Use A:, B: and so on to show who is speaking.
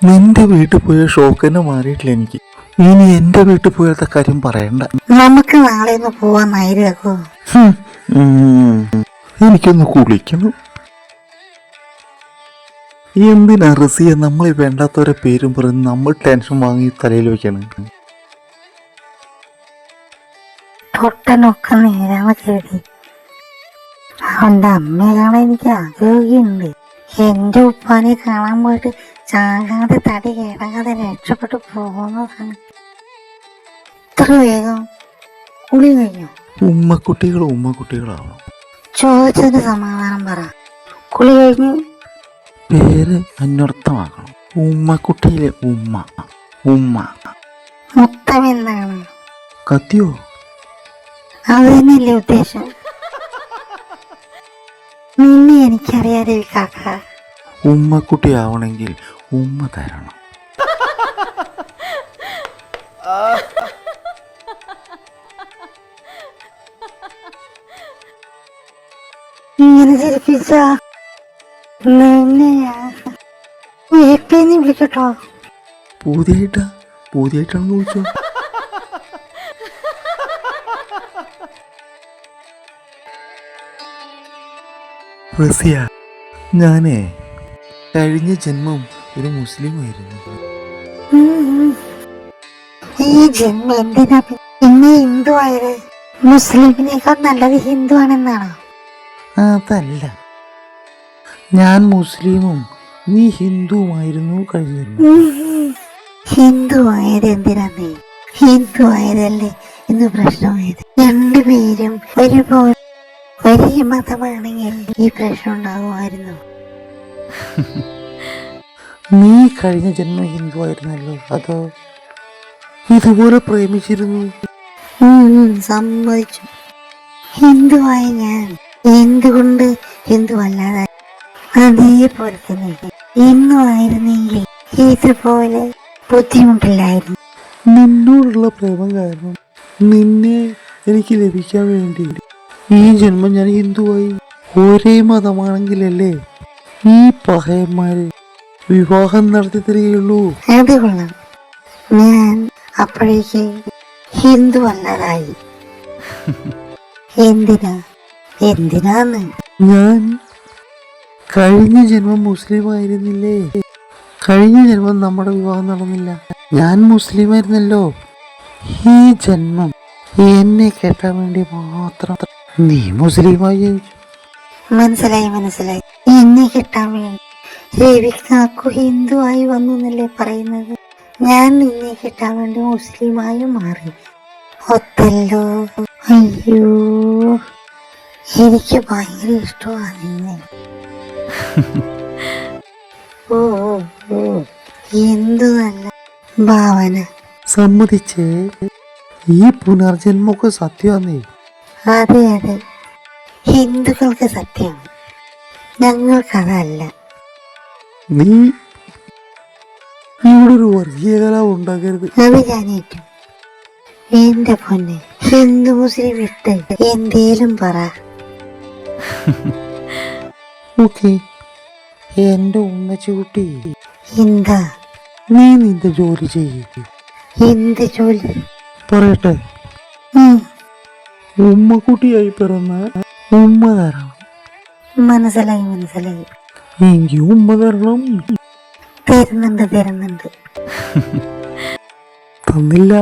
A: നിന്റെ വീട്ടിൽ പോയ ഷോക്ക് തന്നെ മാറിയിട്ടില്ല എനിക്ക്. ഇനി എന്റെ വീട്ടിൽ പോയത്തെ കാര്യം പറയണ്ട.
B: നമുക്ക് നാളെ ഒന്ന് പോവാന്നായിരിക്കോ?
A: എനിക്കൊന്ന് കുളിക്കണം. എന്തിനാ റസിയ നമ്മൾ വേണ്ടാത്തവരെ പേരും പറഞ്ഞ് നമ്മൾ ടെൻഷൻ വാങ്ങി തലയിൽ വെക്കണം?
B: പൊട്ടനൊക്കെ നേരാന്ന് കരുതി അവന്റെ അമ്മയെ കാണാൻ എനിക്ക് ആഗ്രഹിക്കുന്നുണ്ട്. എന്റെ ഉപ്പാനെ കാണാൻ പോയിട്ട് ചാകാതെ തടി കേടാകാതെ രക്ഷപ്പെട്ടു പോകുന്നതാണ്. ഇത്ര വേഗം കുളി കഴിഞ്ഞു?
A: ഉമ്മക്കുട്ടികളാവണം.
B: ചോദിച്ചതിന് സമാധാനം പറ. കുളി കഴിഞ്ഞു?
A: പേര് അന്വർത്ഥമാക്കണം. ഉമ്മക്കുട്ടിയിലെ ഉമ്മ. ഉമ്മ
B: മുത്തം എന്താണ്?
A: കത്തിയോ?
B: അത് തന്നെയല്ലേ ഉദ്ദേശം? നിന്നെ എനിക്കറിയാതെ കാക്ക.
A: ഉമ്മക്കുട്ടി ആവണമെങ്കിൽ ഉമ്മ തരണം.
B: ഇങ്ങനെ ചിരിപ്പിച്ച വിളിക്കട്ടോ?
A: പൂതിയായിട്ടാണ് വിളിച്ചോ? റസിയ, ഞാനേ കഴിഞ്ഞ ജന്മം ഒരു മുസ്ലിം ആയിരുന്നു.
B: ഈ ജന്മം എന്തിനാ പിന്നെ ഹിന്ദു ആയത്? മുസ്ലിമിനേക്കാൾ നല്ലത് ഹിന്ദു ആണെന്നാണോ?
A: അതല്ല, ഞാൻ മുസ്ലിമും നീ ഹിന്ദുവുമായിരുന്നു കഴിഞ്ഞ ജന്മം.
B: ഹിന്ദു ആയത് എന്തിനാന്നേ? ഹിന്ദു ആയതല്ലേ ഇന്ന് പ്രശ്നമായത്. രണ്ടുപേരും ഒരുപോലെ ഒരേ മതമാണെങ്കിൽ ഈ പ്രശ്നം ഉണ്ടാകുമായിരുന്നു.
A: നീ കഴിഞ്ഞ ജന്മം ഹിന്ദു ആയിരുന്നല്ലോ, അതോ ഇതുപോലെ പ്രേമിച്ചിരുന്നു?
B: സമ്മതിച്ചു. ഹിന്ദുവായ ഞാൻ എന്തുകൊണ്ട് ഹിന്ദു അല്ലാതെ അതേപോലെ തന്നെ ഇന്നും ആയിരുന്നെങ്കിൽ ഇതുപോലെ ബുദ്ധിമുട്ടില്ലായിരുന്നു.
A: നിന്നോടുള്ള പ്രേമം കാരണം നിന്നെ എനിക്ക് ലഭിക്കാൻ വേണ്ടി ഈ ജന്മം ഞാൻ ഹിന്ദുവായി. ഒരേ മതമാണെങ്കിലല്ലേ ഈ പഹയന്മാര് വിവാഹം നടത്തി തരികയുള്ളൂ.
B: അത് കൊള്ളാം. ഞാൻ അപ്പോഴേക്ക് ഹിന്ദു അല്ലാതായി. എന്തിനാന്ന്?
A: ഞാൻ കഴിഞ്ഞ ജന്മം മുസ്ലിം ആയിരുന്നില്ലേ? കഴിഞ്ഞ ജന്മം നമ്മുടെ വിവാഹം നടന്നില്ല. ഞാൻ മുസ്ലിം ആയിരുന്നല്ലോ. ഈ ജന്മം എന്നെ കേട്ടാൻ വേണ്ടി മാത്രം നീ മുസ്ലിമായി ജനിച്ചു.
B: മനസ്സിലായി. എന്നെ കിട്ടാൻ വേണ്ടി രവിക്കാക്കു ഹിന്ദു ആയി വന്നു എന്നല്ലേ പറയുന്നത്? ഞാൻ നിന്നെ കിട്ടാൻ വേണ്ടി മുസ്ലിമായി മാറി. ഒത്തല്ലോ. അയ്യോ, എനിക്ക് ഭയങ്കര ഇഷ്ടമാണ് നിന്നെ. ഓ എന്തു നല്ല ഭാവന.
A: സമ്മതിച്ചേ, ഈ പുനർജന്മൊക്കെ സത്യമാന്നേ.
B: അതെ, ഹിന്ദുക്കൾക്ക് സത്യം, ഞങ്ങൾക്കതല്ല.
A: നീ ഇവിടെ ഒരു വർഗീയ കലാപം ഉണ്ടാക്കരുത്.
B: അത് ഞാനേറ്റു. എന്റെ പൊന്നെ, ഹിന്ദു മുസ്ലിം വിട്ട് എന്തേലും പറ.
A: ഓക്കെ, എന്റെ ഉമ്മച്ചുകുട്ടി,
B: എന്താ?
A: നീ നിന്റെ ജോലി ചെയ്യേ.
B: എന്ത് ജോലി?
A: പറയട്ടെ. ഉമ്മക്കുട്ടിയായി പിറന്ന ഉമ്മ തരണം.
B: മനസ്സിലായി.
A: എങ്കിൽ ഉമ്മ തരണം.
B: തരുന്നുണ്ട്.
A: തന്നില്ല.